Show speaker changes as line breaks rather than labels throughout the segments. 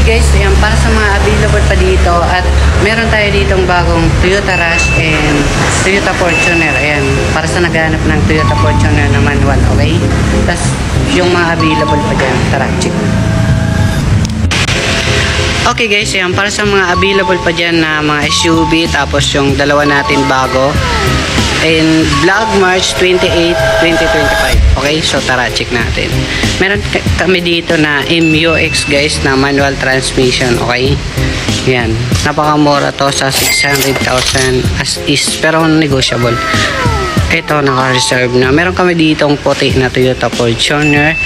guys, ayan, para sa mga available pa dito at meron tayo ditong bagong Toyota Rush and Toyota Fortuner. Ayan, para sa naghahanap ng Toyota Fortuner na manual, okay? Tapos yung mga available pa dyan, tara, check. Okay guys, ayan, para sa mga available pa dyan na mga SUV, tapos yung dalawa natin bago in vlog March 28, 2025. Okay, so tara, check natin. Meron kami dito na MUX guys na manual transmission. Okay, yan, napakamura to sa 600,000 as is, pero negotiable. Ito, naka-reserve na. Meron kami ditong puti na Toyota Fortuner.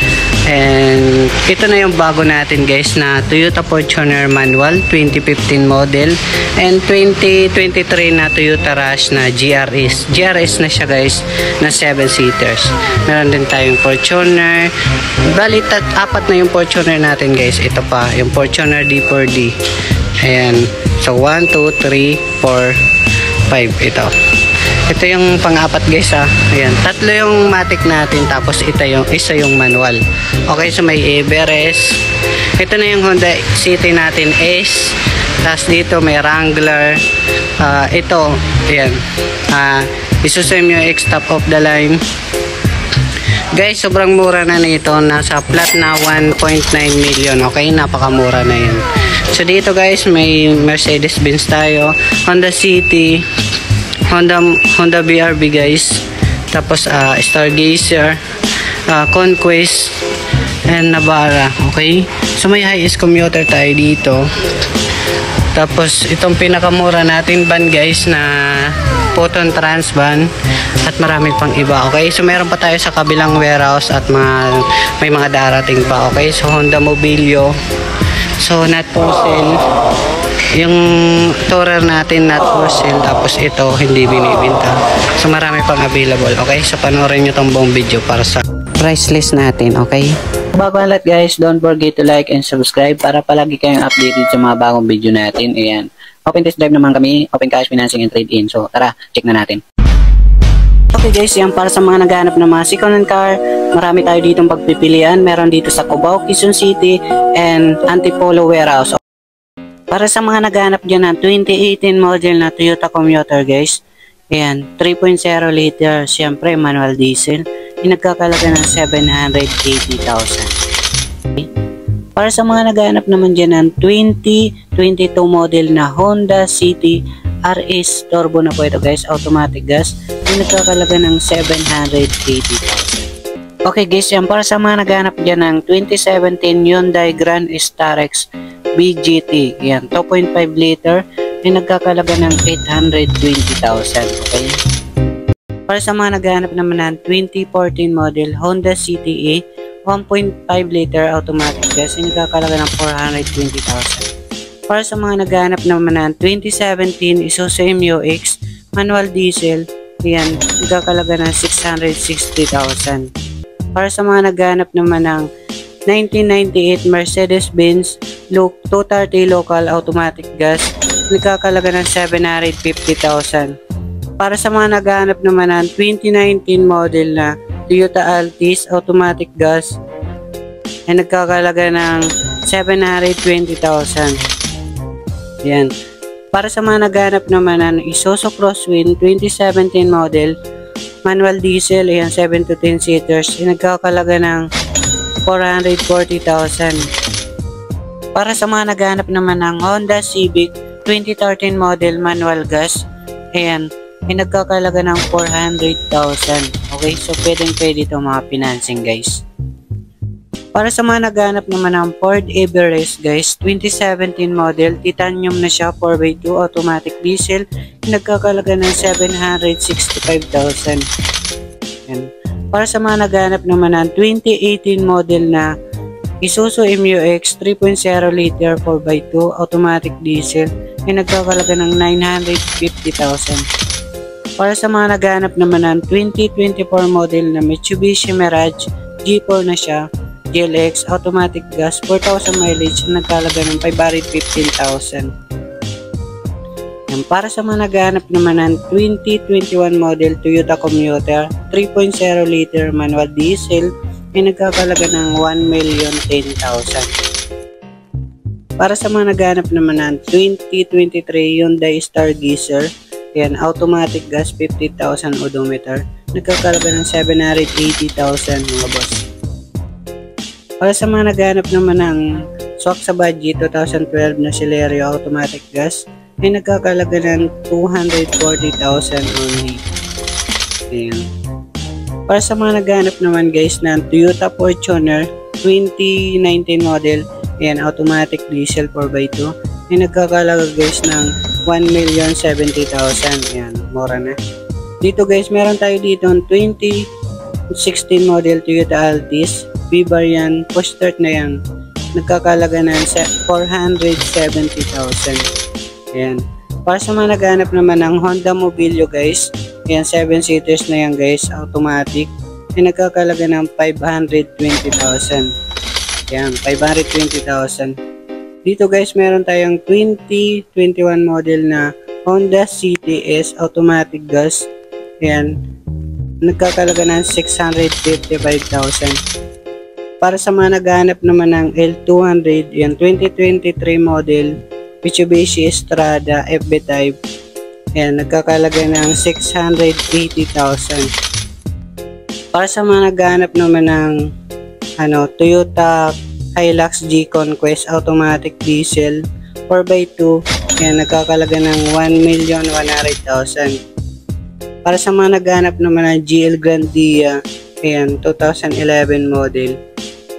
And ito na yung bago natin guys na Toyota Fortuner manual 2015 model. And 2023 na Toyota Rush na GRS. GRS na siya guys na 7-seaters. Meron din tayong Fortuner. Balit at apat na yung Fortuner natin guys. Ito pa, yung Fortuner D4D. Ayan. So 1, 2, 3, 4, 5. Ito. Ito yung pang-apat guys ha. Ayan, tatlo yung matic natin, tapos isa yung manual. Okay, so may Everest. Ito na yung Honda City natin S. Tapos dito may Wrangler. Ito, ayan. Isuzu MUX top of the line. Guys, sobrang mura na nito. Nasa flat na 1.9 million. Okay, napakamura na yun. So dito guys, may Mercedes-Benz tayo. Honda City. Honda BRB guys, tapos Stargazer, Conquest, and Navara. Okay, so may highest commuter tayo dito. Tapos itong pinakamura natin van guys na Photon Trans van, at marami pang iba. Okay, so meron pa tayo sa kabilang warehouse at may mga darating pa. Okay, so Honda Mobilio, so not for sale. Yung Tourer natin not for sale, tapos ito hindi binibenta. So marami pang available. Okay, so panoorin nyo tong buong video para sa price list natin. Okay, bago ang lahat guys, don't forget to like and subscribe para palagi kayong updated sa mga bagong video natin. Ayan, open test drive naman kami, open cash financing and trade in. So tara, check na natin. Okay guys, yan para sa mga naghahanap ng mga second-hand car, marami tayo ditong pagpipilian. Meron dito sa Cubao, Quezon City, and Antipolo warehouse. Para sa mga naghahanap dyan ng 2018 model na Toyota Commuter guys, ayan, 3.0 liter, siyempre manual diesel, yung nagkakalaga ng 780,000. Okay. Para sa mga naghahanap naman dyan ng 2022 model na Honda City RS Turbo na po ito guys, automatic gas, yung nagkakalaga ng 780,000. Okay guys, yan para sa mga naghahanap dyan ng 2017 Hyundai Grand Starex BGT, yan, 2.5 liter, ay nagkakalaga ng 820,000. Okay, para sa mga naghahanap naman ng 2014 model Honda CTE 1.5 liter automatic gas, ay nagkakalaga ng 420,000. Para sa mga naghahanap naman ng 2017 Isuzu MUX manual diesel, yan, nagkakalaga ng 660,000. Para sa mga naghahanap naman ng 1998 Mercedes-Benz 230 local automatic gas, nagkakalaga ng 750,000. Para sa mga naghahanap naman ng 2019 model na Toyota Altis automatic gas, ay nagkakalaga ng 720,000. Yan. Para sa mga naghahanap naman ng Isuzu Crosswind 2017 model manual diesel, ayan, 7 to 10 seaters, ay nagkakalaga ng 440,000. Para sa mga naghahanap naman ng Honda Civic 2013 model manual gas, ayan, ay nagkakalaga ng 400,000. Okay, so pwede ito mga financing guys. Para sa mga naghahanap naman ng Ford Everest guys, 2017 model, titanium na siya, 4x2 automatic diesel, nagkakalaga ng 765,000. Ayan. Para sa mga naghahanap naman ng 2018 model na Isuzu MUX 3.0 liter 4x2 automatic diesel, ay nagkakalaga ng 950,000. Para sa mga naghahanap naman ng 2024 model na Mitsubishi Mirage G4 na siya, GLX automatic gas, 4,000 mileage, nagkalaga ng 515,000. Para sa mga naghahanap naman ng 2021 model Toyota Commuter 3.0 liter manual diesel, ay nagkakalaga ng 1,010,000. Para sa mga naghanap naman ng 2023 Hyundai Stargazer, yan, automatic gas, 50,000 odometer, nagkakalaga ng 780,000 mga boss. Para sa mga naghanap naman ng swak sa budget 2012 na Celerio automatic gas, ay nagkakalaga ng 240,000 only. Ayan. Para sa mga naghanap naman guys ng Toyota Fortuner 2019 model, ayan, automatic diesel 4x2, ay nagkakalaga guys ng 1,070,000. Ayan, mura na. Dito guys, meron tayo dito ng 2016 model Toyota Altis B-variant, push start na yan, nagkakalaga ng 470,000. Ayan. Para sa mga naghanap naman ng Honda Mobilio guys, ayan, 7 seaters na yan guys, automatic, ay nagkakalaga ng 520,000. Ayan, 520,000. Dito guys, meron tayong 2021 model na Honda CTS automatic gas. Ayan, nagkakalaga ng 655,000. Para sa mga naghahanap naman ng L200, yan, 2023 model Mitsubishi Strada FB Type. Ayan, nagkakalaga ng 680,000. Para sa mga naghahanap naman ng Toyota Hilux G Conquest automatic diesel 4x2, yan, nagkakalaga ng 1,100,000. Para sa mga naghahanap naman ng GL Grandia, ayan, 2011 model,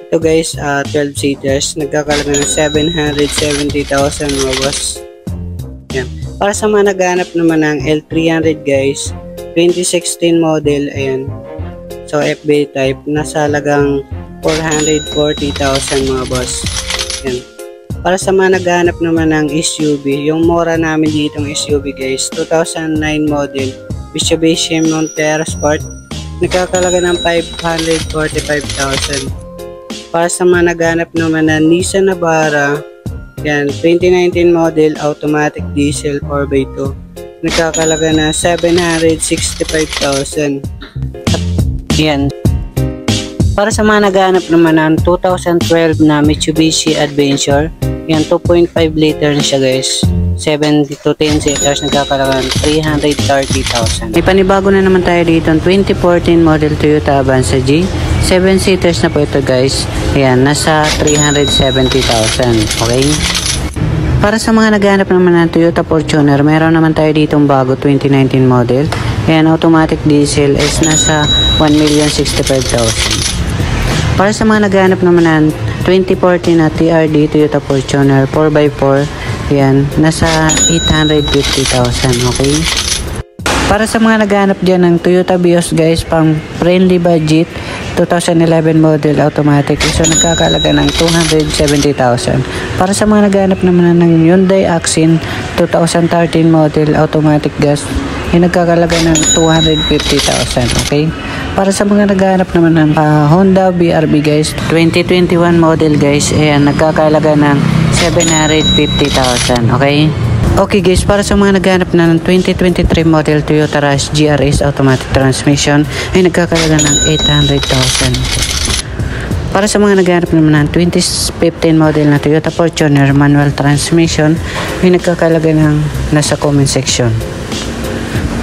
ito guys, 12 seaters, nagkakalaga ng 770,000 mga boss. Yan. Para sa mga naghahanap naman ng L300 guys, 2016 model, ayan, so FB type, nasa halagang 440,000 mga boss. Yan. Para sa mga naghahanap naman ng SUV, yung mura namin ditong SUV guys, 2009 model Mitsubishi Montero Sport, nagkakalaga ng 545,000. Para sa mga naghahanap naman ng Nissan Navara, yan, 2019 model automatic diesel 4x2, nagkakalaga ng 765,000. Yan. Para sa mga naghahanap naman ng 2012 na Mitsubishi Adventure, yan, 2.5 liter na siya guys, 7 to 10 seaters, nagkakalaga ng 330,000. May panibago na naman tayo dito ng 2014 model Toyota Avanza G, 7 seaters na po ito guys, ayan, nasa 370,000. Okay. Para sa mga naghahanap naman ng Toyota Fortuner, meron naman tayo ditong bago 2019 model, ayan, automatic diesel is nasa 1,065,000. Para sa mga naghahanap naman ng 2014 na TRD Toyota Fortuner 4x4, yan, nasa 850,000. Okay. Para sa mga naghahanap dyan ng Toyota Vios guys, pang friendly budget 2011 model automatic, so nagkakalaga ng 270,000. Para sa mga naghahanap naman ng Hyundai Accent 2013 model automatic gas, yung nagkakalaga ng 250,000. Okay. Para sa mga naghahanap naman ng Honda BRB guys, 2021 model guys, ayan, nagkakalaga ng 750,000. Okay. Okay guys, para sa mga naghahanap na ng 2023 model Toyota Rush GRS automatic transmission, ay nagkakalaga ng 800,000. Para sa mga naghahanap naman ng 2015 model na Toyota Fortuner manual transmission, ay nagkakalaga ng nasa comment section.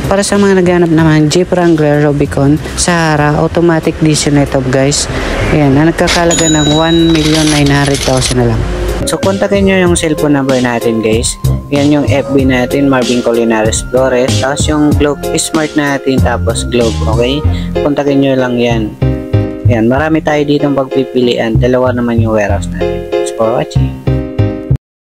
Para sa mga naghahanap naman Jeep Wrangler Rubicon Sahara automatic diesel na ito guys, ayan, na nagkakalaga ng 1,900,000 na lang. So kontakin nyo yung cellphone number natin guys, yan yung FB natin, Marvin Colinares Flores, tapos yung Globe Smart natin, tapos Globe. Okay, kontakin nyo lang yan. Yan, marami tayo ditong pagpipilian, dalawa naman yung warehouse natin. Thanks for watching.